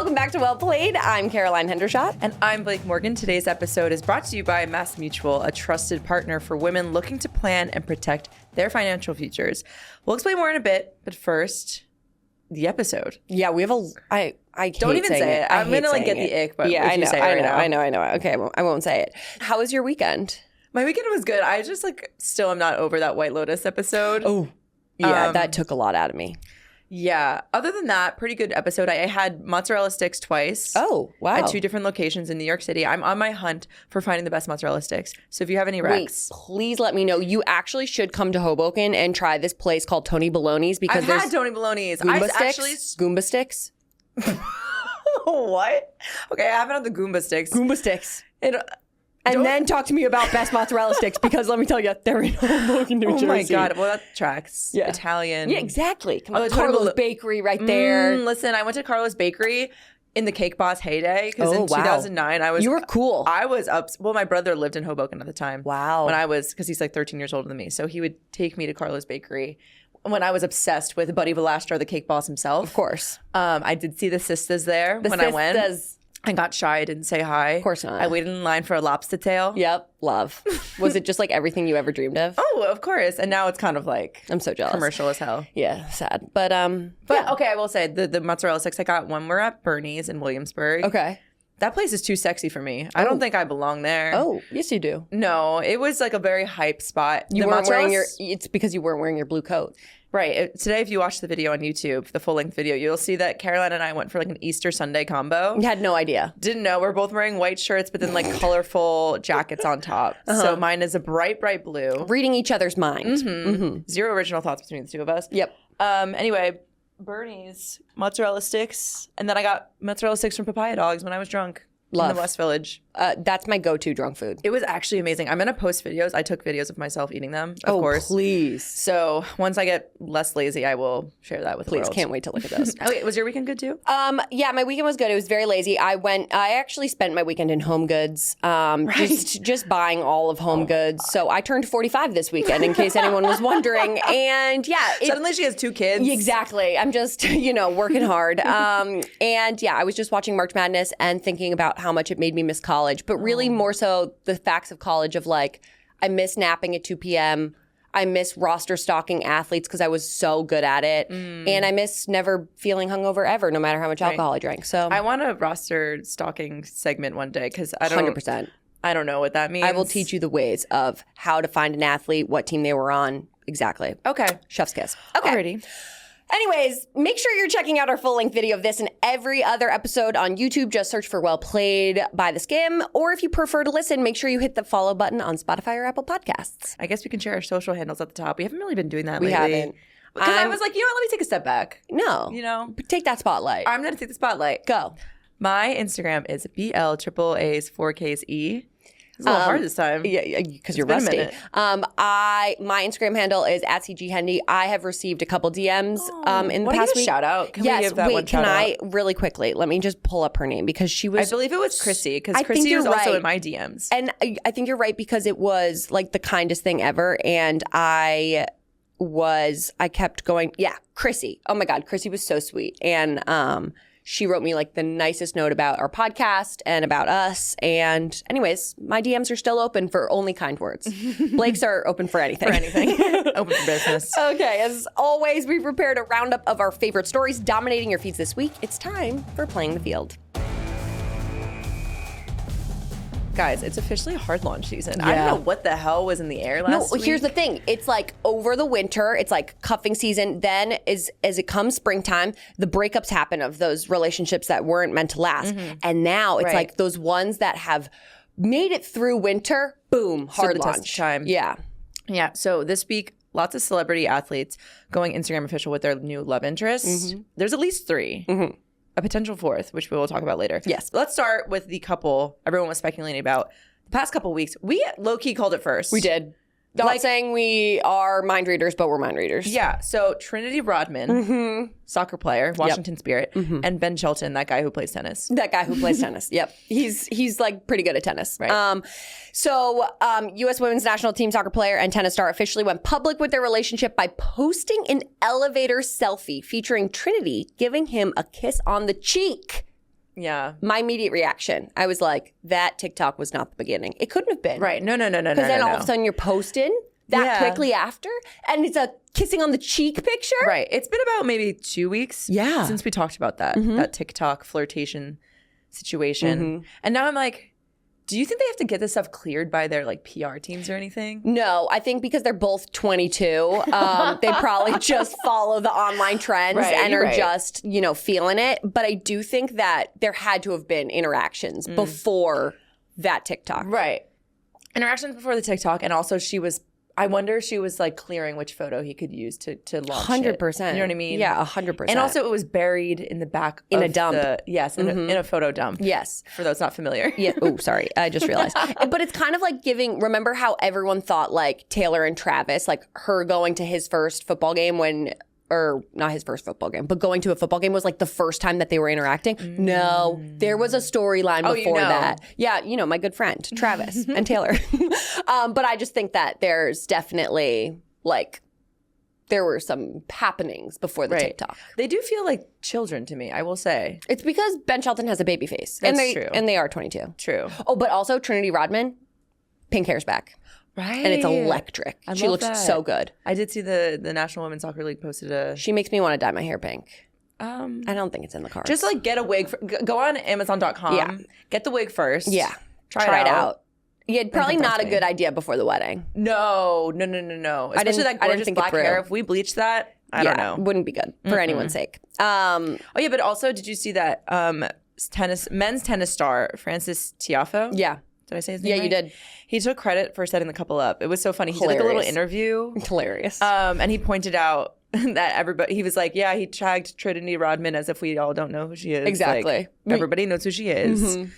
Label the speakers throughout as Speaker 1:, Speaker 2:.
Speaker 1: Welcome back to Well Played. I'm Caroline Hendershot.
Speaker 2: And I'm Blake Morgan. Today's episode is brought to you by Mass Mutual, a trusted partner for women looking to plan and protect their financial futures. We'll explain more in a bit, but first, the episode.
Speaker 1: Yeah, we have I
Speaker 2: don't even say it. I'm gonna get the ick, but
Speaker 1: yeah,
Speaker 2: I know,
Speaker 1: I know. Okay, I won't say it. How was your weekend?
Speaker 2: My weekend was good. I just still am not over that White Lotus episode.
Speaker 1: Oh, yeah, that took a lot out of me.
Speaker 2: Yeah. Other than that, pretty good episode. I had mozzarella sticks twice.
Speaker 1: Oh, wow.
Speaker 2: At 2 different locations in New York City. I'm on my hunt for finding the best mozzarella sticks. So if you have any recs.
Speaker 1: Wait, please let me know. You actually should come to Hoboken and try this place called Tony Baloney's because
Speaker 2: I've had Tony Baloney's.
Speaker 1: Goomba sticks?
Speaker 2: What? Okay, I haven't had the Goomba sticks.
Speaker 1: Goomba sticks. And then talk to me about best mozzarella sticks because let me tell you, they're in Hoboken, New Jersey.
Speaker 2: Oh my God. Well, that tracks. Yeah. Italian.
Speaker 1: Yeah, exactly. Come on, Carlo's Bakery right there.
Speaker 2: Listen, I went to Carlo's Bakery in the Cake Boss heyday because in 2009
Speaker 1: You were cool.
Speaker 2: I was up. Well, my brother lived in Hoboken at the time.
Speaker 1: Wow.
Speaker 2: Because he's 13 years older than me. So he would take me to Carlo's Bakery when I was obsessed with Buddy Velastro, the cake boss himself.
Speaker 1: Of course.
Speaker 2: I did see the sisters there I went. I got shy. I didn't say hi.
Speaker 1: Of course not.
Speaker 2: I waited in line for a lobster tail.
Speaker 1: Yep. Love. Was it just everything you ever dreamed of?
Speaker 2: Oh, of course. And now it's kind of
Speaker 1: I'm so jealous.
Speaker 2: Commercial as hell.
Speaker 1: Yeah. Sad. But
Speaker 2: yeah. Okay, I will say the mozzarella sticks I got when we're at Bernie's in Williamsburg.
Speaker 1: Okay.
Speaker 2: That place is too sexy for me. I don't think I belong there.
Speaker 1: Oh, yes you do.
Speaker 2: No, it was a very hype spot.
Speaker 1: You weren't wearing it's because you weren't wearing your blue coat.
Speaker 2: Right. Today, if you watch the video on YouTube, the full-length video, you'll see that Caroline and I went for an Easter Sunday combo.
Speaker 1: You had no idea.
Speaker 2: Didn't know. We're both wearing white shirts, but then colorful jackets on top. Uh-huh. So mine is a bright, bright blue.
Speaker 1: Reading each other's mind.
Speaker 2: Mm-hmm. Mm-hmm. Zero original thoughts between the two of us.
Speaker 1: Yep.
Speaker 2: Anyway, Bernie's mozzarella sticks. And then I got mozzarella sticks from Papaya Dogs when I was drunk.
Speaker 1: Love.
Speaker 2: In the West Village.
Speaker 1: That's my go-to drunk food.
Speaker 2: It was actually amazing. I'm going to post videos. I took videos of myself eating them, of course.
Speaker 1: Please.
Speaker 2: So once I get less lazy, I will share that with the world.
Speaker 1: Can't wait to look at those.
Speaker 2: Oh, wait, was your weekend good too?
Speaker 1: Yeah, my weekend was good. It was very lazy. I actually spent my weekend in Home Goods, just buying all of Home Goods. So I turned 45 this weekend, in case anyone was wondering. And yeah.
Speaker 2: Suddenly she has 2 kids.
Speaker 1: Exactly. I'm just, working hard. And yeah, I was just watching March Madness and thinking about how much it made me miss college, but really more so the facts of college of I miss napping at 2 p.m. I miss roster stalking athletes because I was so good at it. And I miss never feeling hungover ever, no matter how much alcohol I drank. So
Speaker 2: I want a roster stalking segment one day because I don't
Speaker 1: 100%.
Speaker 2: I don't know what that means.
Speaker 1: I will teach you the ways of how to find an athlete, what team they were on. Exactly.
Speaker 2: Okay.
Speaker 1: Chef's kiss. Okay.
Speaker 2: Alrighty.
Speaker 1: Anyways, make sure you're checking out our full-length video of this and every other episode on YouTube. Just search for Well Played by The Skim. Or if you prefer to listen, make sure you hit the follow button on Spotify or Apple Podcasts.
Speaker 2: I guess we can share our social handles at the top. We haven't really been doing that lately.
Speaker 1: We haven't.
Speaker 2: Because I was like, let me take a step back.
Speaker 1: No. Take that spotlight.
Speaker 2: I'm going to take the spotlight.
Speaker 1: Go.
Speaker 2: My Instagram is BLAAAs4KsE. It's a little hard this time.
Speaker 1: Yeah, because you're rusty. My Instagram handle is @CGHendy. I have received a couple DMs in the past week.
Speaker 2: Shout out. Can we give that one
Speaker 1: can
Speaker 2: shout
Speaker 1: I
Speaker 2: out?
Speaker 1: Really quickly? Let me just pull up her name because she was.
Speaker 2: I believe it was Chrissy because Chrissy was also in my DMs.
Speaker 1: And I think you're right because it was the kindest thing ever, and I kept going. Yeah, Chrissy. Oh my God, Chrissy was so sweet, and she wrote me the nicest note about our podcast and about us. And anyways, my DMs are still open for only kind words. Blake's are open for anything.
Speaker 2: Open for business.
Speaker 1: Okay, as always, we've prepared a roundup of our favorite stories dominating your feeds this week. It's time for Playing the Field.
Speaker 2: Guys, it's officially hard launch season. Yeah. I don't know what the hell was in the air last week.
Speaker 1: No, here's the thing. It's over the winter. It's cuffing season. Then as it comes springtime, the breakups happen of those relationships that weren't meant to last. Mm-hmm. And now it's those ones that have made it through winter, boom, hard launch.
Speaker 2: Test of time.
Speaker 1: Yeah.
Speaker 2: Yeah. So this week, lots of celebrity athletes going Instagram official with their new love interests. Mm-hmm. There's at least 3. Mm-hmm. A potential 4th, which we will talk about later.
Speaker 1: Yes.
Speaker 2: But let's start with the couple everyone was speculating about the past couple weeks. We low-key called it first.
Speaker 1: We did. Not saying we are mind readers, but we're mind readers.
Speaker 2: Yeah. So Trinity Rodman, soccer player, Washington Spirit, and Ben Shelton, that guy who plays tennis.
Speaker 1: That guy who plays tennis. Yep. He's pretty good at tennis.
Speaker 2: Right.
Speaker 1: So U.S. women's national team soccer player and tennis star officially went public with their relationship by posting an elevator selfie featuring Trinity giving him a kiss on the cheek.
Speaker 2: Yeah.
Speaker 1: My immediate reaction, I was like, that TikTok was not the beginning. It couldn't have been.
Speaker 2: Right. No.
Speaker 1: Because then all of a sudden you're posting that quickly after, and it's a kissing on the cheek picture.
Speaker 2: Right. It's been about maybe 2 weeks since we talked about that TikTok flirtation situation. And now I'm like, do you think they have to get this stuff cleared by their like PR teams or anything?
Speaker 1: No, I think because they're both 22, they probably just follow the online trends and are just, you know, feeling it. But I do think that there had to have been interactions before that TikTok.
Speaker 2: Right. Interactions before the TikTok. And also I wonder if she was like clearing which photo he could use to launch
Speaker 1: 100%.
Speaker 2: it. You know what I mean?
Speaker 1: Yeah, 100%.
Speaker 2: And also it was buried in the back
Speaker 1: in
Speaker 2: of
Speaker 1: a dump.
Speaker 2: In a photo dump.
Speaker 1: Yes.
Speaker 2: For those not familiar.
Speaker 1: Yeah. Oh, sorry. I just realized. But it's kind of like remember how everyone thought like Taylor and Travis, like her going to his first football game or not his first football game, but going to a football game was like the first time that they were interacting. No, there was a storyline before that. Yeah, you know, my good friend, Travis and Taylor. But I just think that there's definitely like, there were some happenings before the TikTok.
Speaker 2: They do feel like children to me, I will say.
Speaker 1: It's because Ben Shelton has a baby face.
Speaker 2: That's true.
Speaker 1: And they are 22.
Speaker 2: True.
Speaker 1: Oh, but also Trinity Rodman, pink hair's back.
Speaker 2: Right.
Speaker 1: And it's electric. She looks so good.
Speaker 2: I did see the National Women's Soccer League posted
Speaker 1: She makes me want to dye my hair pink. I don't think it's in the cards.
Speaker 2: Just like get a wig. Go on Amazon.com.
Speaker 1: Yeah.
Speaker 2: Get the wig first.
Speaker 1: Yeah.
Speaker 2: Try it out.
Speaker 1: Yeah, probably not a good idea before the wedding.
Speaker 2: No. Especially that gorgeous black hair. If we bleach that, I don't know.
Speaker 1: It wouldn't be good for anyone's sake.
Speaker 2: Oh yeah, but also did you see that men's tennis star Francis Tiafoe?
Speaker 1: Yeah.
Speaker 2: Did I say his name?
Speaker 1: Yeah,
Speaker 2: right?
Speaker 1: you did.
Speaker 2: He took credit for setting the couple up. It was so funny. He did like a little interview.
Speaker 1: Hilarious.
Speaker 2: And he pointed out that he was like, yeah, he tagged Trinity Rodman as if we all don't know who she is.
Speaker 1: Exactly.
Speaker 2: Like, everybody knows who she is. And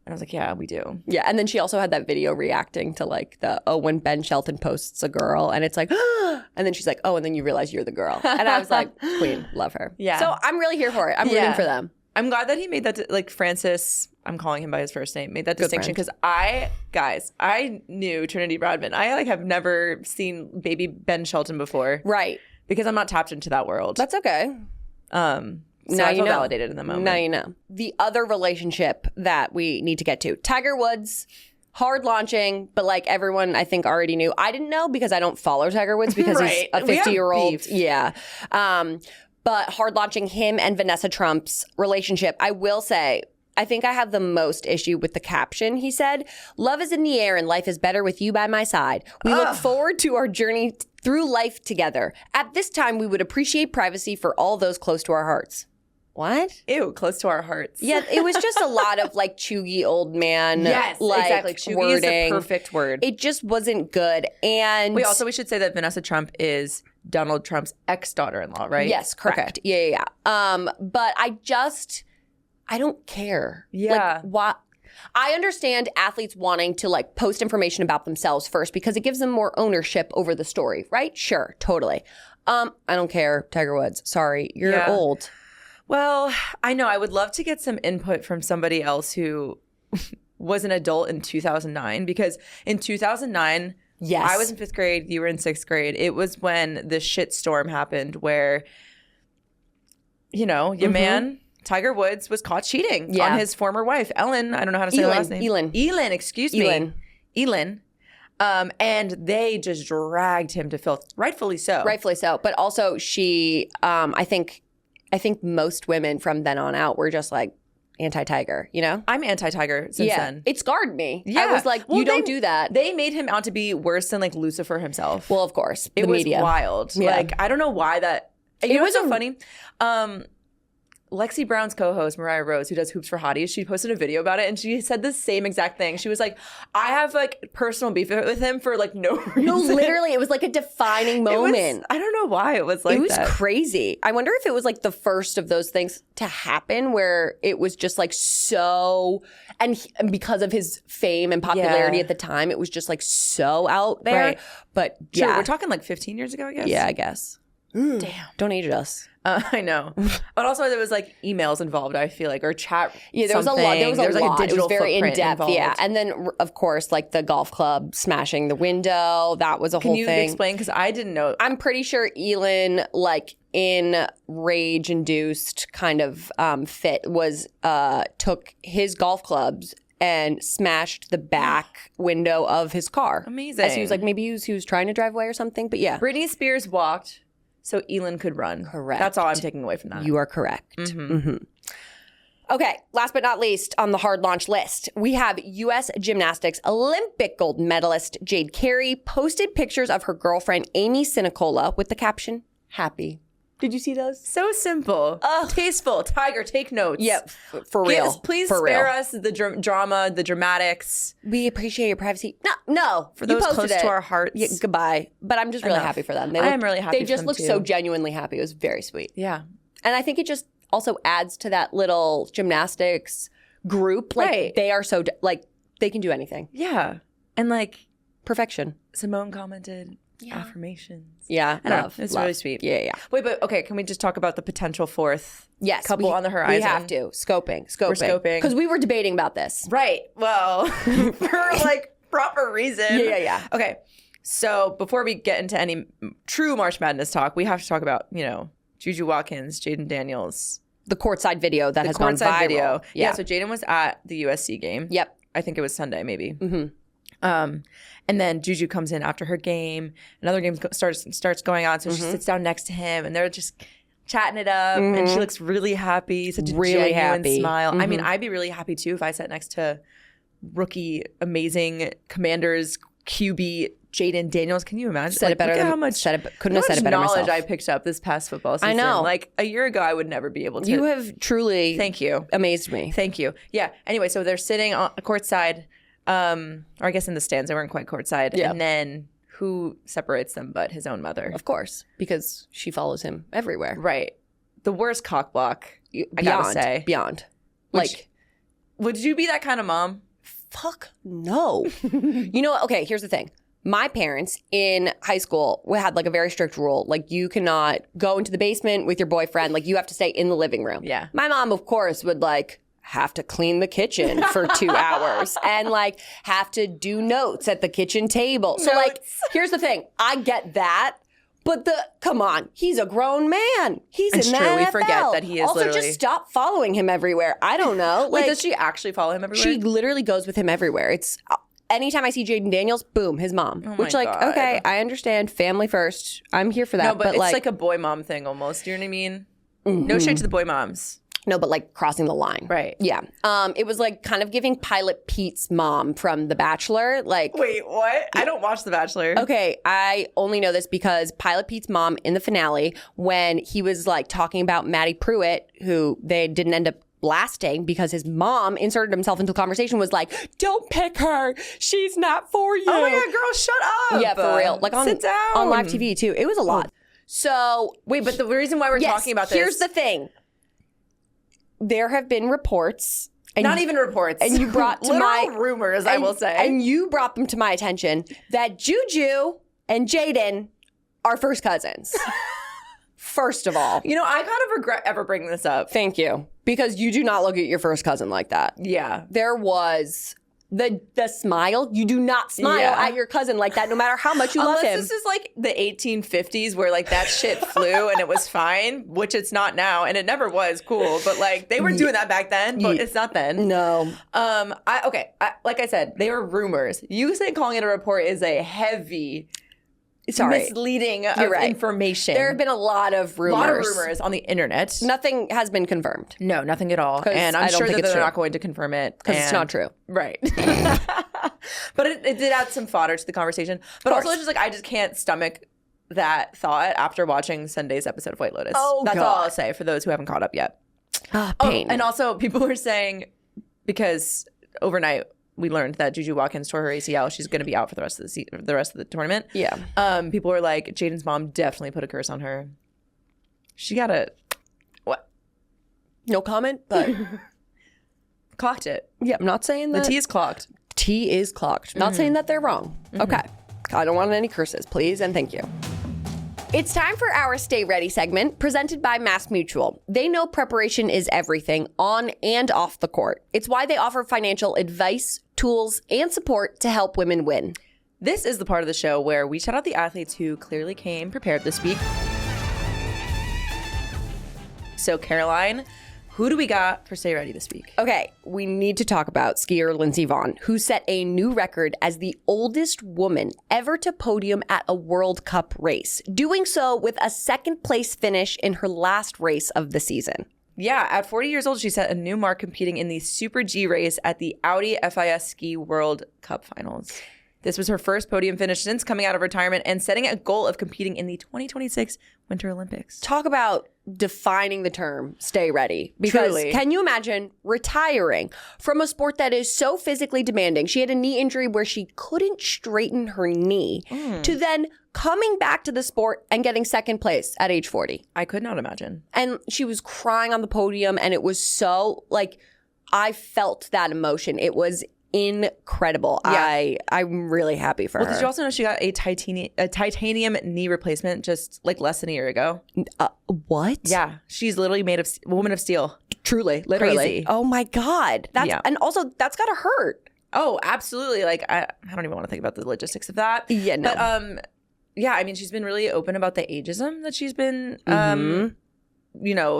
Speaker 2: I was like, yeah, we do.
Speaker 1: Yeah, and then she also had that video reacting to like when Ben Shelton posts a girl and it's like, and then she's like, oh, and then you realize you're the girl. And I was like, queen, love her.
Speaker 2: Yeah.
Speaker 1: So I'm really here for it. I'm rooting for them.
Speaker 2: I'm glad that he made that, like Francis, I'm calling him by his first name, made that distinction because I knew Trinity Rodman. I like have never seen baby Ben Shelton before.
Speaker 1: Right.
Speaker 2: Because I'm not tapped into that world.
Speaker 1: That's okay.
Speaker 2: So now I feel validated in the moment.
Speaker 1: Now you know. The other relationship that we need to get to, Tiger Woods, hard launching, but like everyone I think already knew. I didn't know because I don't follow Tiger Woods because he's a 50-year-old. Yeah. But hard launching him and Vanessa Trump's relationship, I will say, I think I have the most issue with the caption. He said, "Love is in the air and life is better with you by my side. We look forward to our journey through life together. At this time, we would appreciate privacy for all those close to our hearts." What?
Speaker 2: Ew, close to our hearts.
Speaker 1: Yeah, it was just a lot of like chuggy old man.
Speaker 2: Yes,
Speaker 1: like,
Speaker 2: exactly. Chuggy
Speaker 1: wording.
Speaker 2: is the perfect word.
Speaker 1: It just wasn't good. And
Speaker 2: we should say that Vanessa Trump is Donald Trump's ex-daughter-in-law, right?
Speaker 1: Yes, correct. Okay. Yeah. But I don't care.
Speaker 2: Yeah.
Speaker 1: Like, what? I understand athletes wanting to like post information about themselves first because it gives them more ownership over the story, right? Sure, totally. I don't care, Tiger Woods. Sorry, you're old.
Speaker 2: Well, I know. I would love to get some input from somebody else who was an adult in 2009 because in 2009,
Speaker 1: yes,
Speaker 2: I was in 5th grade, you were in 6th grade. It was when the shit storm happened where, you know, your man, Tiger Woods, was caught cheating on his former wife, Ellen. I don't know how to say her last name.
Speaker 1: Elin,
Speaker 2: excuse me. Elin. And they just dragged him to filth. Rightfully so.
Speaker 1: Rightfully so. But also she, I think most women from then on out were just like anti-Tiger, you know?
Speaker 2: I'm anti-Tiger since then.
Speaker 1: It scarred me.
Speaker 2: Yeah.
Speaker 1: I was like, you don't do that.
Speaker 2: They made him out to be worse than like Lucifer himself.
Speaker 1: Well, of course.
Speaker 2: It was
Speaker 1: media.
Speaker 2: Wild.
Speaker 1: Yeah.
Speaker 2: Like, I don't know why that. It was so funny. Lexi Brown's co-host, Mariah Rose, who does Hoops for Hotties, she posted a video about it and she said the same exact thing. She was like, I have like personal beef with him for like no reason.
Speaker 1: No, literally, it was like a defining moment.
Speaker 2: I don't know why it was like that.
Speaker 1: It was crazy. I wonder if it was like the first of those things to happen where it was just like so, and because of his fame and popularity at the time, it was just like so out there.
Speaker 2: Right.
Speaker 1: But
Speaker 2: Sure, we're talking like 15 years ago, I guess.
Speaker 1: Yeah, I guess.
Speaker 2: Damn.
Speaker 1: Don't age us.
Speaker 2: I know. But also there was like emails involved, I feel like, or chat.
Speaker 1: Yeah, there was a lot. There was
Speaker 2: like
Speaker 1: a
Speaker 2: digital
Speaker 1: it was very in
Speaker 2: footprint
Speaker 1: depth.
Speaker 2: involved.
Speaker 1: Yeah, and then of course, like the golf club smashing the window. That was a whole thing.
Speaker 2: Can you explain? Because I didn't know.
Speaker 1: I'm pretty sure Elin, like in rage-induced kind of fit, was took his golf clubs and smashed the back window of his car.
Speaker 2: Amazing.
Speaker 1: As he was like, maybe he was trying to drive away or something. But yeah,
Speaker 2: Britney Spears walked so Elin could run.
Speaker 1: Correct.
Speaker 2: That's all I'm taking away from that.
Speaker 1: You are correct. Okay, last but not least on the hard launch list, we have U.S. gymnastics Olympic gold medalist Jade Carey posted pictures of her girlfriend Amy Sinicola with the caption, "Happy." Did you see those?
Speaker 2: So simple. Tasteful. Tiger, take notes.
Speaker 1: Yep, for real.
Speaker 2: Please
Speaker 1: for
Speaker 2: spare
Speaker 1: real.
Speaker 2: us the drama, the dramatics.
Speaker 1: We appreciate your privacy. No.
Speaker 2: For those close to our hearts.
Speaker 1: Yeah, goodbye. But I'm just really
Speaker 2: Enough.
Speaker 1: happy for them.
Speaker 2: I am really happy
Speaker 1: They
Speaker 2: for
Speaker 1: just
Speaker 2: them,
Speaker 1: looked
Speaker 2: too.
Speaker 1: so genuinely happy. It was very sweet.
Speaker 2: Yeah.
Speaker 1: And I think it just also adds to that little gymnastics group. Like
Speaker 2: Right.
Speaker 1: they are so, like they can do anything.
Speaker 2: Yeah. And like
Speaker 1: Perfection.
Speaker 2: Simone commented, affirmations.
Speaker 1: Yeah.
Speaker 2: I don't know.
Speaker 1: Love.
Speaker 2: It's
Speaker 1: love.
Speaker 2: really sweet.
Speaker 1: Yeah.
Speaker 2: Wait, but okay, can we just talk about the potential fourth couple
Speaker 1: we-
Speaker 2: on the horizon?
Speaker 1: We have to. Scoping.
Speaker 2: We're scoping.
Speaker 1: Because we were debating about this.
Speaker 2: Right. Well, for like proper reason.
Speaker 1: Yeah.
Speaker 2: Okay. So before we get into any true March Madness talk, we have to talk about, JuJu Watkins, Jayden Daniels.
Speaker 1: The courtside video that has gone
Speaker 2: Courtside
Speaker 1: viral.
Speaker 2: video.
Speaker 1: Yeah.
Speaker 2: So Jayden was at the USC game.
Speaker 1: Yep.
Speaker 2: I think it was Sunday, maybe. And then JuJu comes in after her game. Another game starts going on. So she sits down next to him, and they're just chatting it up. And she looks really happy. Such a
Speaker 1: Really
Speaker 2: genuine
Speaker 1: happy.
Speaker 2: smile. I mean, I'd be really happy too if I sat next to rookie, amazing Commanders QB Jayden Daniels. Can you imagine?
Speaker 1: Said it better than couldn't have said it better
Speaker 2: knowledge
Speaker 1: myself.
Speaker 2: I picked up this past football season.
Speaker 1: I know.
Speaker 2: Like a year ago, I would never be able to.
Speaker 1: You have truly
Speaker 2: Thank you.
Speaker 1: amazed me.
Speaker 2: Thank you. Yeah. Anyway, so they're sitting on courtside, or I guess in the stands. They weren't quite courtside.
Speaker 1: Yeah.
Speaker 2: And then who separates them but his own mother?
Speaker 1: Of course, because she follows him everywhere.
Speaker 2: Right. The worst cock block, I gotta say.
Speaker 1: Beyond.
Speaker 2: Which-
Speaker 1: Like,
Speaker 2: Would you be that kind of mom?
Speaker 1: fuck no. You know what? Okay, here's the thing. My parents in high school had like a very strict rule. Like you cannot go into the basement with your boyfriend. Like you have to stay in the living room.
Speaker 2: Yeah.
Speaker 1: My mom, of course, would like have to clean the kitchen for 2 hours and like have to do notes at the kitchen table. So like, here's the thing. I get that. But come on, he's a grown man. He's
Speaker 2: It's
Speaker 1: in the
Speaker 2: true. We
Speaker 1: NFL.
Speaker 2: forget that he is
Speaker 1: also,
Speaker 2: literally-
Speaker 1: just stop following him everywhere. I don't know.
Speaker 2: Wait,
Speaker 1: Like,
Speaker 2: does she actually follow him everywhere?
Speaker 1: she literally goes with him everywhere. It's anytime I see Jayden Daniels, boom, his mom. Which, like,
Speaker 2: God.
Speaker 1: okay, I understand. Family first. I'm here for that.
Speaker 2: No, but it's like a boy mom thing almost. Do you know what I mean? No shade to the boy moms.
Speaker 1: no, but like crossing the line.
Speaker 2: Right.
Speaker 1: Yeah. It was like kind of giving Pilot Pete's mom from The Bachelor. Like,
Speaker 2: Wait, what? I don't watch The Bachelor.
Speaker 1: okay, I only know this because Pilot Pete's mom in the finale, when he was like talking about Maddie Pruitt, who they didn't end up blasting because his mom inserted himself into the conversation, was like, don't pick her. She's not for you.
Speaker 2: Oh my God, girl, shut up.
Speaker 1: Yeah, for real. Like
Speaker 2: Sit down.
Speaker 1: on live TV too. It was a lot. So
Speaker 2: Wait, but the reason why we're talking about this.
Speaker 1: Here's the thing. There have been reports. And
Speaker 2: Not even reports.
Speaker 1: And you brought to
Speaker 2: Literal
Speaker 1: my
Speaker 2: rumors, I will say.
Speaker 1: And you brought them to my attention that JuJu and Jayden are first cousins. First of all.
Speaker 2: You know, I kind of regret ever bringing this up.
Speaker 1: Thank you. Because you do not look at your first cousin like that.
Speaker 2: Yeah.
Speaker 1: There was the smile. You do not smile at your cousin like that, no matter how much you love him.
Speaker 2: Unless this is like the 1850s where like that shit flew and it was fine, which it's not now, and it never was cool. But like they were doing that back then, but it's not then.
Speaker 1: No.
Speaker 2: Like I said, they were rumors. You saying calling it a report is a heavy, misleading of information.
Speaker 1: There have been a lot of rumors.
Speaker 2: A lot of rumors on the internet.
Speaker 1: Nothing has been confirmed.
Speaker 2: No, nothing at all.
Speaker 1: 'Cause
Speaker 2: And
Speaker 1: I
Speaker 2: I'm
Speaker 1: don't
Speaker 2: sure
Speaker 1: think
Speaker 2: that
Speaker 1: it's
Speaker 2: they're
Speaker 1: true.
Speaker 2: not going to confirm it.
Speaker 1: Because it's not true.
Speaker 2: Right. But it did add some fodder to the conversation. But also, it's just like, I just can't stomach that thought after watching Sunday's episode of White Lotus.
Speaker 1: Oh,
Speaker 2: That's
Speaker 1: God.
Speaker 2: all I'll say for those who haven't caught up yet.
Speaker 1: Pain.
Speaker 2: And also, people were saying, because overnight we learned that JuJu Watkins tore her ACL, she's going to be out for the rest of the tournament.
Speaker 1: Yeah.
Speaker 2: People were like, Jayden's mom definitely put a curse on her. She got a what?
Speaker 1: No comment, but
Speaker 2: Clocked it.
Speaker 1: yeah, I'm not saying
Speaker 2: The
Speaker 1: that.
Speaker 2: T is clocked.
Speaker 1: T is clocked. Not saying that they're wrong. Okay. I don't want any curses, please, and thank you. It's time for our Stay Ready segment presented by MassMutual. They know preparation is everything on and off the court. It's why they offer financial advice, tools, and support to help women win.
Speaker 2: This is the part of the show where we shout out the athletes who clearly came prepared this week. So, Caroline, who do we got for Stay Ready this week?
Speaker 1: Okay, we need to talk about skier Lindsey Vonn, who set a new record as the oldest woman ever to podium at a World Cup race, doing so with a second place finish in her last race of the season.
Speaker 2: Yeah, at 40 years old, she set a new mark competing in the Super G race at the Audi FIS Ski World Cup Finals. This was her first podium finish since coming out of retirement and setting a goal of competing in the 2026 Winter Olympics.
Speaker 1: Talk about defining the term stay ready. Because
Speaker 2: Truly.
Speaker 1: Can you imagine retiring from a sport that is so physically demanding? She had a knee injury where she couldn't straighten her knee to then coming back to the sport and getting second place at age 40.
Speaker 2: I could not imagine.
Speaker 1: And she was crying on the podium, and it was so, like, I felt that emotion. It was incredible.
Speaker 2: Yeah.
Speaker 1: I'm really happy for her.
Speaker 2: Well, did you also know she got a titanium knee replacement just like less than a year ago?
Speaker 1: What?
Speaker 2: Yeah, she's literally made of a woman of steel.
Speaker 1: Truly, literally.
Speaker 2: Crazy.
Speaker 1: Oh my God. And also that's gotta hurt.
Speaker 2: Oh, absolutely. Like I don't even want to think about the logistics of that.
Speaker 1: Yeah, no.
Speaker 2: But yeah, I mean, she's been really open about the ageism that she's been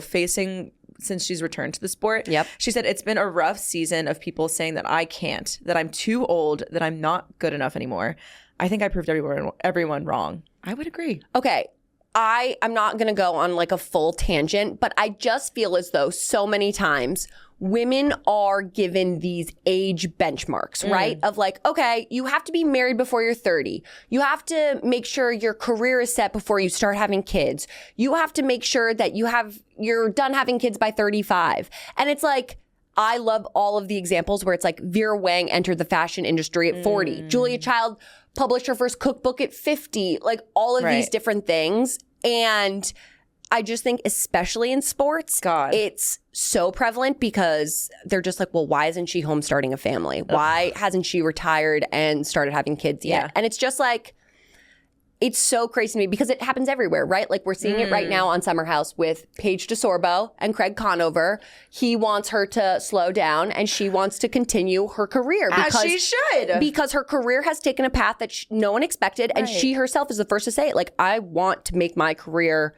Speaker 2: facing since she's returned to the sport.
Speaker 1: Yep.
Speaker 2: She said it's been a rough season of people saying that I can't, that I'm too old, that I'm not good enough anymore. I think I proved everyone wrong. I would agree.
Speaker 1: Okay. I'm not going to go on like a full tangent, but I just feel as though so many times women are given these age benchmarks, right? Of like, okay, you have to be married before you're 30. You have to make sure your career is set before you start having kids. You have to make sure that you're done having kids by 35. And it's like, I love all of the examples where it's like Vera Wang entered the fashion industry at 40. Julia Child published her first cookbook at 50. Like all of these different things. And I just think, especially in sports, it's so prevalent because they're just like, well, why isn't she home starting a family? Why hasn't she retired and started having kids yet? And it's just like, it's so crazy to me because it happens everywhere, right? Like we're seeing it right now on Summer House with Paige DeSorbo and Craig Conover. He wants her to slow down and she wants to continue her career.
Speaker 2: As she should.
Speaker 1: Because her career has taken a path that no one expected. And she herself is the first to say it. Like, I want to make my career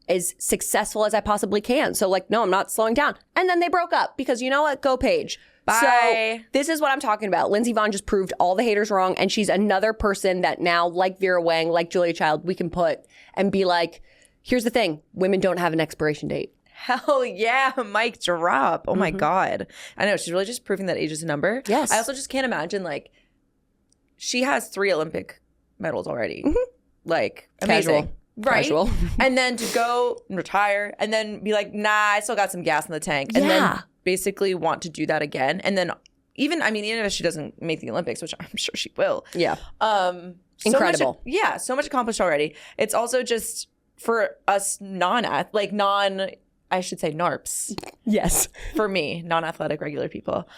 Speaker 1: as successful as I possibly can. So like, no, I'm not slowing down. And then they broke up because you know what? Go Paige.
Speaker 2: Bye.
Speaker 1: So this is what I'm talking about. Lindsey Vonn just proved all the haters wrong. And she's another person that now, like Vera Wang, like Julia Child, we can put and be like, here's the thing. Women don't have an expiration date.
Speaker 2: Hell yeah, mic drop. Oh my God. I know, she's really just proving that age is a number.
Speaker 1: Yes.
Speaker 2: I also just can't imagine, like, she has 3 Olympic medals already. Like, amazing.
Speaker 1: Casual.
Speaker 2: Right?
Speaker 1: Casual.
Speaker 2: And then to go and retire and then be like, nah, I still got some gas in the tank. And then basically want to do that again. And then even if she doesn't make the Olympics, which I'm sure she will.
Speaker 1: Yeah.
Speaker 2: Incredible. So much accomplished already. It's also just for us I should say NARPs.
Speaker 1: Yes.
Speaker 2: For me, non-athletic regular people.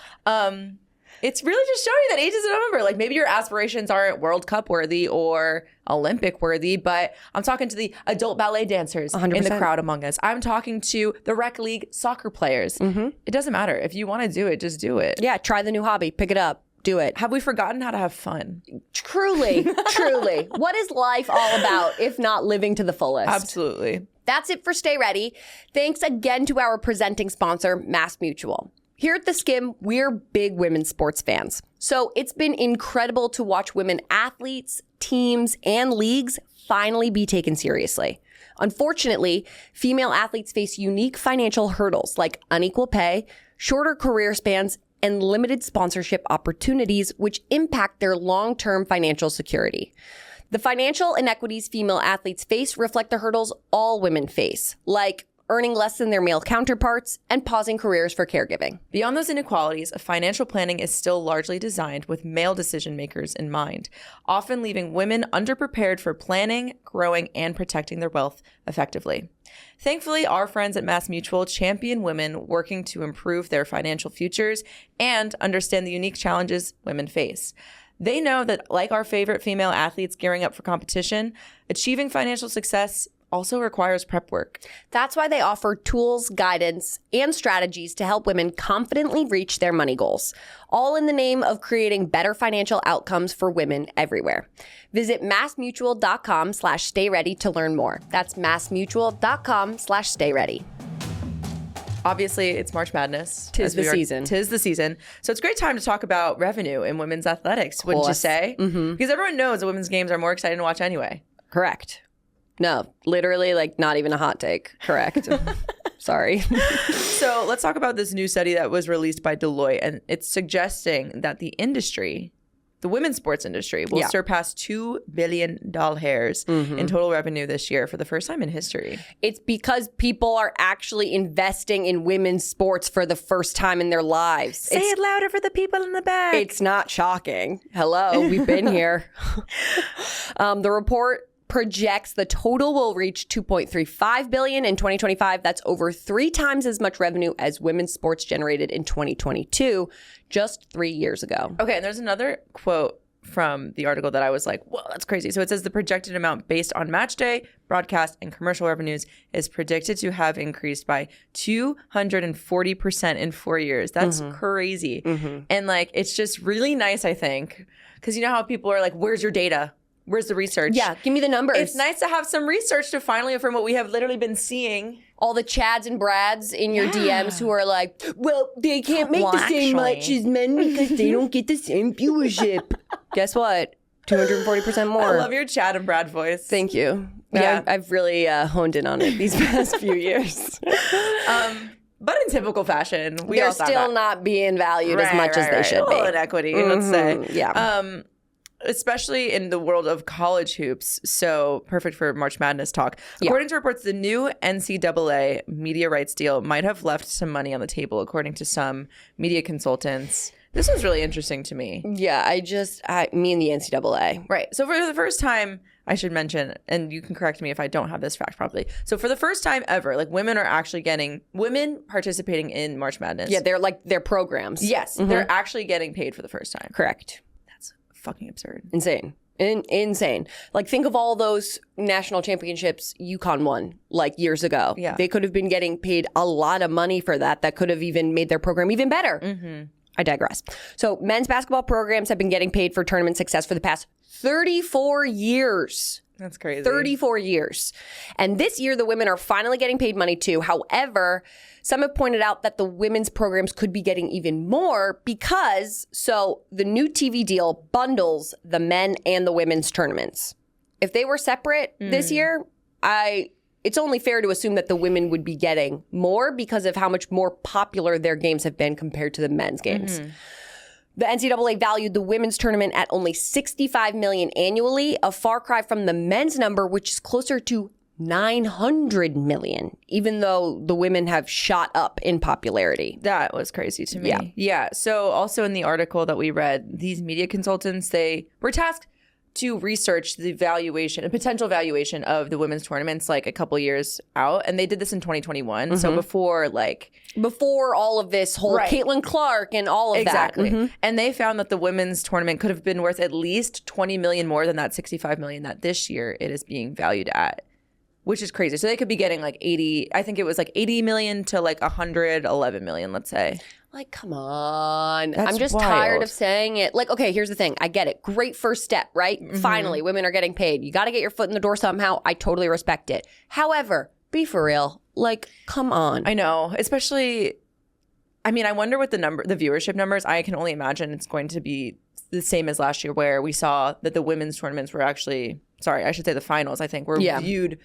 Speaker 2: It's really just showing that age is a number. Like maybe your aspirations aren't World Cup worthy or Olympic worthy, but I'm talking to the adult ballet dancers
Speaker 1: 100%.
Speaker 2: in the crowd among us. I'm talking to the rec league soccer players. It doesn't matter. If you want to do it, just do it.
Speaker 1: Yeah. Try the new hobby. Pick it up. Do it.
Speaker 2: Have we forgotten how to have fun?
Speaker 1: Truly. Truly. What is life all about if not living to the fullest?
Speaker 2: Absolutely.
Speaker 1: That's it for Stay Ready. Thanks again to our presenting sponsor, MassMutual. Here at The Skim, we're big women's sports fans. So it's been incredible to watch women athletes, teams, and leagues finally be taken seriously. Unfortunately, female athletes face unique financial hurdles like unequal pay, shorter career spans, and limited sponsorship opportunities, which impact their long-term financial security. The financial inequities female athletes face reflect the hurdles all women face, like earning less than their male counterparts and pausing careers for caregiving.
Speaker 2: Beyond those inequalities, financial planning is still largely designed with male decision makers in mind, often leaving women underprepared for planning, growing, and protecting their wealth effectively. Thankfully, our friends at MassMutual champion women working to improve their financial futures and understand the unique challenges women face. They know that, like our favorite female athletes gearing up for competition, achieving financial success also requires prep work.
Speaker 1: That's why they offer tools, guidance, and strategies to help women confidently reach their money goals, all in the name of creating better financial outcomes for women everywhere. Visit massmutual.com/stayready to learn more. That's massmutual.com/stayready.
Speaker 2: Obviously, it's March Madness.
Speaker 1: Tis the season.
Speaker 2: Tis the season. So it's a great time to talk about revenue in women's athletics, wouldn't you say?
Speaker 1: Mm-hmm.
Speaker 2: Because everyone knows that women's games are more exciting to watch anyway.
Speaker 1: Correct. No, literally, like, not even a hot take. Correct. Sorry.
Speaker 2: So let's talk about this new study that was released by Deloitte, and it's suggesting that the industry, the women's sports industry, will surpass $2 billion in total revenue this year for the first time in history.
Speaker 1: It's because people are actually investing in women's sports for the first time in their lives.
Speaker 2: Say it louder for the people in the back.
Speaker 1: It's not shocking. Hello, we've been here. The report projects the total will reach $2.35 billion in 2025. That's over 3 times as much revenue as women's sports generated in 2022, just 3 years ago.
Speaker 2: Okay, and there's another quote from the article that I was like, whoa, that's crazy. So it says the projected amount based on match day, broadcast, and commercial revenues is predicted to have increased by 240% in 4 years. That's crazy. And like, it's just really nice, I think, because you know how people are like, where's your data? Where's the research?
Speaker 1: Yeah, give me the numbers.
Speaker 2: It's nice to have some research to finally affirm what we have literally been seeing.
Speaker 1: All the Chads and Brads in your DMs who are like, well, they can't make the same much as men because they don't get the same viewership. Guess what? 240% more.
Speaker 2: I love your Chad and Brad voice.
Speaker 1: Thank you.
Speaker 2: Yeah.
Speaker 1: I've really honed in on it these past few years.
Speaker 2: But in typical fashion,
Speaker 1: they're still not being valued as much as they should be.
Speaker 2: Well, inequity, let's say.
Speaker 1: Yeah.
Speaker 2: Especially in the world of college hoops. So perfect for March Madness talk. According to reports, the new NCAA media rights deal might have left some money on the table, according to some media consultants. This was really interesting to me.
Speaker 1: Yeah, me and the NCAA.
Speaker 2: Right. So for the first time, I should mention, and you can correct me if I don't have this fact properly. So for the first time ever, like women participating in March Madness.
Speaker 1: Yeah, they're programs.
Speaker 2: Yes, they're actually getting paid for the first time.
Speaker 1: Correct.
Speaker 2: Fucking absurd.
Speaker 1: Insane. Insane. Like, think of all those national championships UConn won like years ago.
Speaker 2: Yeah.
Speaker 1: They could have been getting paid a lot of money for that. That could have even made their program even better. I digress. So men's basketball programs have been getting paid for tournament success for the past 34 years.
Speaker 2: That's crazy.
Speaker 1: 34 years. And this year, the women are finally getting paid money too. However, some have pointed out that the women's programs could be getting even more because, the new TV deal bundles the men and the women's tournaments. If they were separate this year, it's only fair to assume that the women would be getting more because of how much more popular their games have been compared to the men's games. The NCAA valued the women's tournament at only $65 million annually, a far cry from the men's number, which is closer to $900 million, even though the women have shot up in popularity.
Speaker 2: That was crazy to me. Yeah. So also in the article that we read, these media consultants, they were tasked to research the potential valuation of the women's tournaments like a couple years out. And they did this in 2021. So before all of this whole Caitlin Clark and all of that. And they found that the women's tournament could have been worth at least $20 million more than that $65 million that this year it is being valued at, which is crazy. So they could be getting like 80, I think it was like 80 million to like 111 million, let's say.
Speaker 1: Like, come on.
Speaker 2: That's
Speaker 1: I'm just
Speaker 2: wild.
Speaker 1: tired of saying it. Like, okay, here's the thing. I get it. Great first step, right? Finally, women are getting paid. You got to get your foot in the door somehow. I totally respect it. However, be for real. Like, come on.
Speaker 2: I know. Especially, I mean, I wonder what the viewership numbers, I can only imagine it's going to be the same as last year where we saw that the women's tournaments were actually, I should say the finals, I think, were viewed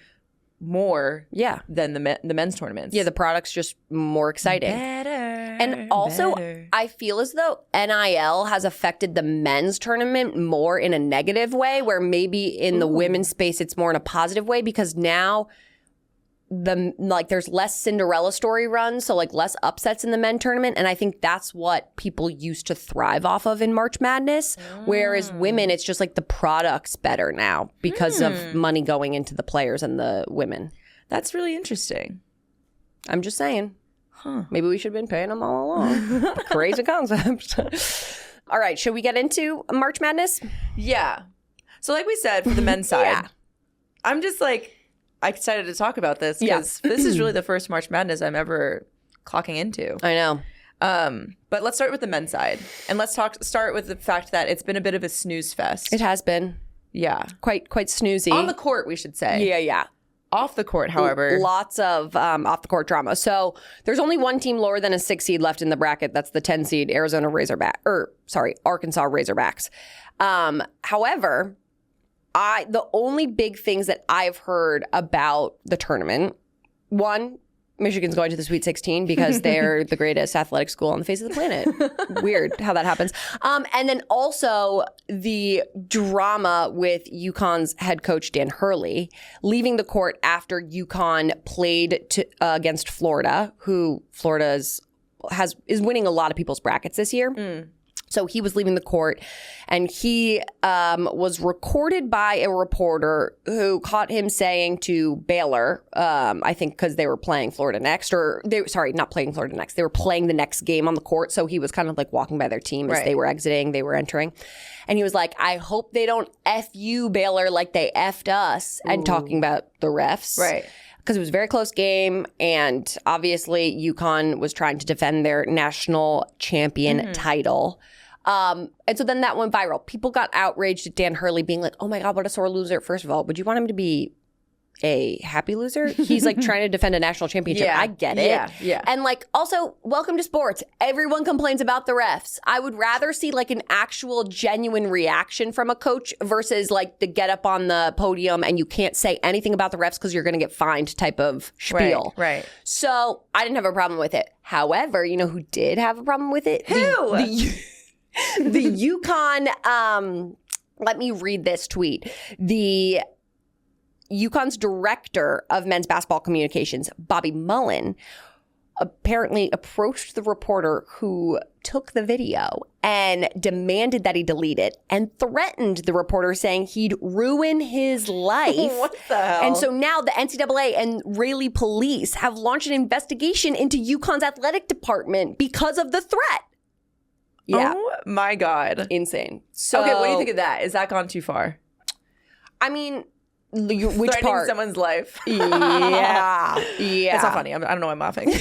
Speaker 2: more than the men's tournaments.
Speaker 1: Yeah, the product's just more exciting. And also, I feel as though NIL has affected the men's tournament more in a negative way, where maybe in the women's space it's more in a positive way, because now there's less Cinderella story runs, so like less upsets in the men tournament, and I think that's what people used to thrive off of in March Madness. Whereas women, it's just like the product's better now because of money going into the players and the women.
Speaker 2: That's really interesting.
Speaker 1: I'm just saying. Maybe we should have been paying them all along. Crazy concept. All right, should we get into March Madness?
Speaker 2: Yeah. So like we said, for the men's side,
Speaker 1: Yeah.
Speaker 2: I'm just like excited to talk about this because this is really the first March Madness I'm ever clocking into.
Speaker 1: I know.
Speaker 2: But let's start with the men's side. And let's start with the fact that it's been a bit of a snooze fest.
Speaker 1: It has been
Speaker 2: Yeah.
Speaker 1: quite snoozy.
Speaker 2: On the court, we should say.
Speaker 1: Yeah.
Speaker 2: Off the court, however.
Speaker 1: Lots of off the court drama. So there's only one team lower than a 6 seed left in the bracket. That's the 10 seed Arkansas Razorbacks. However, the only big things that I've heard about the tournament, one, Michigan's going to the Sweet 16 because they're the greatest athletic school on the face of the planet. Weird how that happens. And then also the drama with UConn's head coach, Dan Hurley, leaving the court after UConn played against Florida, who Florida is winning a lot of people's brackets this year. So he was leaving the court, and he was recorded by a reporter who caught him saying to Baylor, I think because they were playing Florida next, not playing Florida next. They were playing the next game on the court. So he was kind of like walking by their team as they were exiting, they were entering. And he was like, I hope they don't F you, Baylor, like they F'd us, and talking about the refs.
Speaker 2: Right.
Speaker 1: Because it was a very close game, and obviously UConn was trying to defend their national champion title. And so then that went viral. People got outraged at Dan Hurley being like, oh my God, what a sore loser. First of all, would you want him to be a happy loser? He's like trying to defend a national championship.
Speaker 2: Yeah.
Speaker 1: I get it.
Speaker 2: Yeah.
Speaker 1: And like, also, welcome to sports. Everyone complains about the refs. I would rather see like an actual genuine reaction from a coach versus like the get up on the podium and you can't say anything about the refs because you're going to get fined type of spiel.
Speaker 2: Right.
Speaker 1: So I didn't have a problem with it. However, you know who did have a problem with it?
Speaker 2: Who?
Speaker 1: The UConn, let me read this tweet. The UConn's director of men's basketball communications, Bobby Mullen, apparently approached the reporter who took the video and demanded that he delete it and threatened the reporter, saying he'd ruin his life.
Speaker 2: What the hell?
Speaker 1: And so now the NCAA and Raleigh police have launched an investigation into UConn's athletic department because of the threat. Yeah.
Speaker 2: Oh my God.
Speaker 1: Insane. So,
Speaker 2: Okay, what do you think of that? Is that gone too far?
Speaker 1: I mean, which
Speaker 2: Threatening
Speaker 1: part?
Speaker 2: someone's life.
Speaker 1: Yeah.
Speaker 2: It's not funny. I don't know why I'm laughing.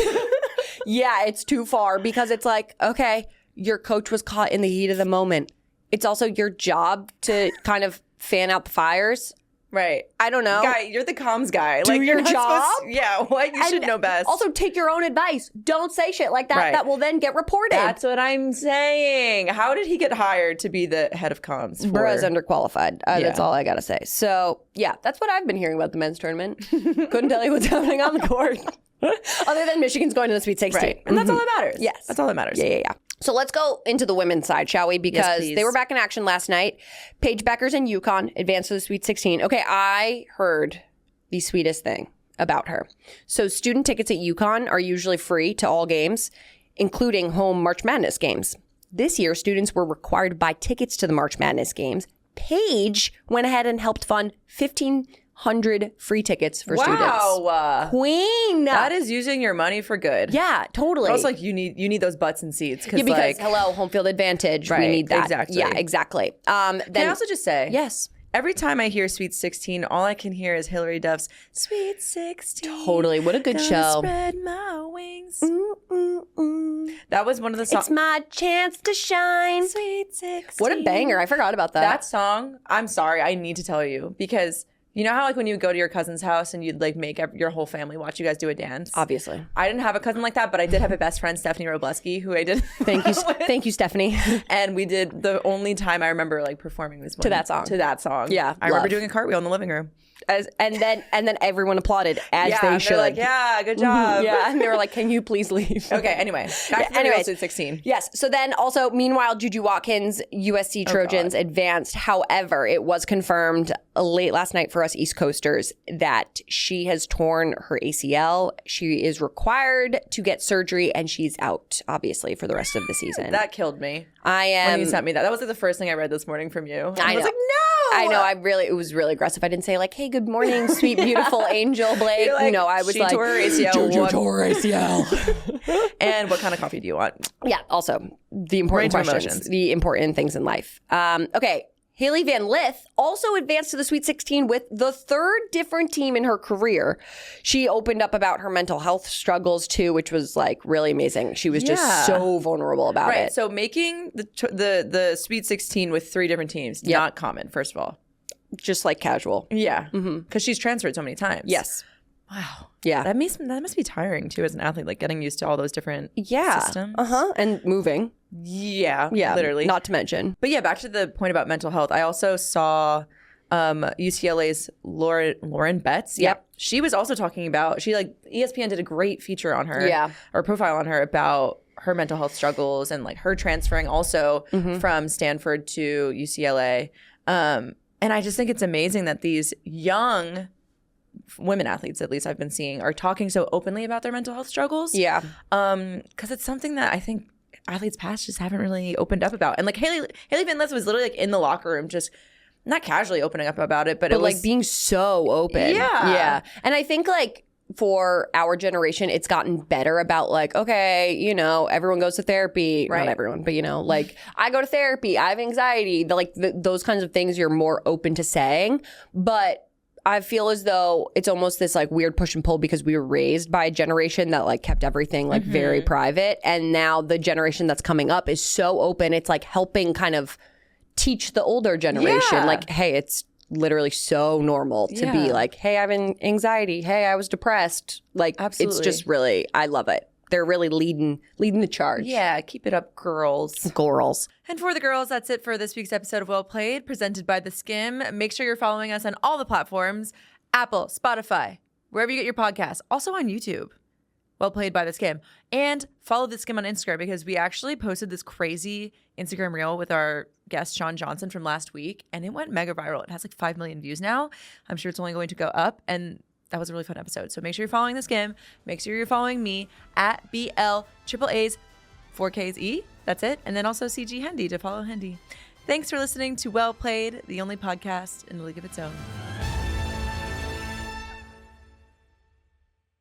Speaker 1: Yeah, it's too far because it's like, okay, your coach was caught in the heat of the moment. It's also your job to kind of fan out the fires.
Speaker 2: Right.
Speaker 1: I don't know.
Speaker 2: Guy, you're the comms guy.
Speaker 1: Do your
Speaker 2: you're not
Speaker 1: job?
Speaker 2: Yeah, what? You should know best.
Speaker 1: Also, take your own advice. Don't say shit like that.
Speaker 2: Right.
Speaker 1: That will then get reported.
Speaker 2: That's what I'm saying. How did he get hired to be the head of comms?
Speaker 1: Bruh's underqualified.
Speaker 2: Yeah.
Speaker 1: That's all I got to say. So, yeah, that's what I've been hearing about the men's tournament. Couldn't tell you what's happening on the court. Other than Michigan's going to the Sweet 16.
Speaker 2: Right. And that's all that matters.
Speaker 1: Yes.
Speaker 2: That's all that matters.
Speaker 1: Yeah. So let's go into the women's side, shall we? Because
Speaker 2: please.
Speaker 1: they were back in action last night. Paige Beckers and UConn advanced to the Sweet 16. Okay, I heard the sweetest thing about her. So student tickets at UConn are usually free to all games, including home March Madness games. This year, students were required to buy tickets to the March Madness games. Paige went ahead and helped fund 1,500 free tickets for students.
Speaker 2: Wow.
Speaker 1: Queen!
Speaker 2: That is using your money for good.
Speaker 1: Yeah, totally.
Speaker 2: Also, like you need those butts and seats.
Speaker 1: Yeah, because
Speaker 2: like,
Speaker 1: hello, home field advantage.
Speaker 2: Right,
Speaker 1: We need that.
Speaker 2: exactly.
Speaker 1: Yeah, exactly.
Speaker 2: Can I also just say,
Speaker 1: yes,
Speaker 2: every time I hear Sweet 16, all I can hear is Hillary Duff's Sweet 16.
Speaker 1: totally. What a good
Speaker 2: Gonna
Speaker 1: show.
Speaker 2: Spread my wings. That was one of the songs.
Speaker 1: It's my chance to shine.
Speaker 2: Sweet 16.
Speaker 1: What a banger. I forgot about that.
Speaker 2: That song, I'm sorry, I need to tell you, because you know how like when you would go to your cousin's house and you'd like make your whole family watch you guys do a dance?
Speaker 1: Obviously.
Speaker 2: I didn't have a cousin like that, but I did have a best friend, Stephanie Robleski, who I did.
Speaker 1: Thank you, Stephanie.
Speaker 2: And we did, the only time I remember like performing was
Speaker 1: To that song.
Speaker 2: Yeah. I remember doing a cartwheel in the living room.
Speaker 1: And then everyone applauded as
Speaker 2: Yeah,
Speaker 1: they
Speaker 2: they're
Speaker 1: should.
Speaker 2: like, yeah, good job.
Speaker 1: Yeah, and they were like, "Can you please leave?"
Speaker 2: Okay, anyway, back to the
Speaker 1: anyways.
Speaker 2: Sweet 16.
Speaker 1: Yes. So then also, meanwhile, JuJu Watkins, USC Trojans advanced. However, it was confirmed late last night for us East Coasters that she has torn her ACL. She is required to get surgery, and she's out, obviously, for the rest of the season.
Speaker 2: That killed me.
Speaker 1: I am.
Speaker 2: When you sent me that was like the first thing I read this morning from you.
Speaker 1: I
Speaker 2: was
Speaker 1: know.
Speaker 2: like,
Speaker 1: I know. It was really aggressive. I didn't say like, hey, good morning, sweet, beautiful angel Blake.
Speaker 2: You're like,
Speaker 1: no, I was
Speaker 2: she
Speaker 1: like,
Speaker 2: tore her ACL.
Speaker 1: JuJu tore her ACL.
Speaker 2: And what kind of coffee do you want?
Speaker 1: Yeah, also the important
Speaker 2: Range of
Speaker 1: questions,
Speaker 2: emotions.
Speaker 1: the important things in life. Okay. Haley Van Lith also advanced to the Sweet 16 with the third different team in her career. She opened up about her mental health struggles too, which was like really amazing. She was just so vulnerable about it.
Speaker 2: So making the Sweet 16 with 3 different teams, not common, first of all.
Speaker 1: Just like casual.
Speaker 2: Yeah. Because she's transferred so many times.
Speaker 1: Yes.
Speaker 2: Wow.
Speaker 1: Yeah.
Speaker 2: That must be tiring too as an athlete, like getting used to all those different systems.
Speaker 1: And moving.
Speaker 2: Yeah,
Speaker 1: Yeah.
Speaker 2: literally.
Speaker 1: Not to mention.
Speaker 2: But yeah, back to the point about mental health. I also saw UCLA's Lauren Betts.
Speaker 1: Yep.
Speaker 2: She was also talking about, ESPN did a great feature on her.
Speaker 1: Yeah.
Speaker 2: Or profile on her about her mental health struggles and like her transferring also from Stanford to UCLA. And I just think it's amazing that these young women athletes, at least I've been seeing, are talking so openly about their mental health struggles.
Speaker 1: Yeah.
Speaker 2: Because it's something that I think athletes past just haven't really opened up about. And like Haley Van Lith was literally like in the locker room, just not casually opening up about it, but it was
Speaker 1: like being so open.
Speaker 2: Yeah.
Speaker 1: And I think like for our generation, it's gotten better about like, okay, you know, everyone goes to therapy.
Speaker 2: Right.
Speaker 1: Not everyone, but you know, like I go to therapy, I have anxiety, those kinds of things you're more open to saying. But I feel as though it's almost this like weird push and pull because we were raised by a generation that like kept everything like very private. And now the generation that's coming up is so open. It's like helping kind of teach the older generation like, hey, it's literally so normal to be like, hey, I have anxiety. Hey, I was depressed. Like, it's just really, I love it. They're really leading the charge.
Speaker 2: Yeah, keep it up, girls.
Speaker 1: Girls.
Speaker 2: And for the girls, that's it for this week's episode of Well Played, presented by The Skim. Make sure you're following us on all the platforms, Apple, Spotify, wherever you get your podcasts. Also on YouTube, Well Played by The Skim. And follow The Skim on Instagram because we actually posted this crazy Instagram reel with our guest, Sean Johnson, from last week. And it went mega viral. It has like 5 million views now. I'm sure it's only going to go up. And that was a really fun episode. So make sure you're following The Skim. Make sure you're following me at BLAA's 4KsE. That's it. And then also CG Hendy to follow Hendy. Thanks for listening to Well Played, the only podcast in the league of its own.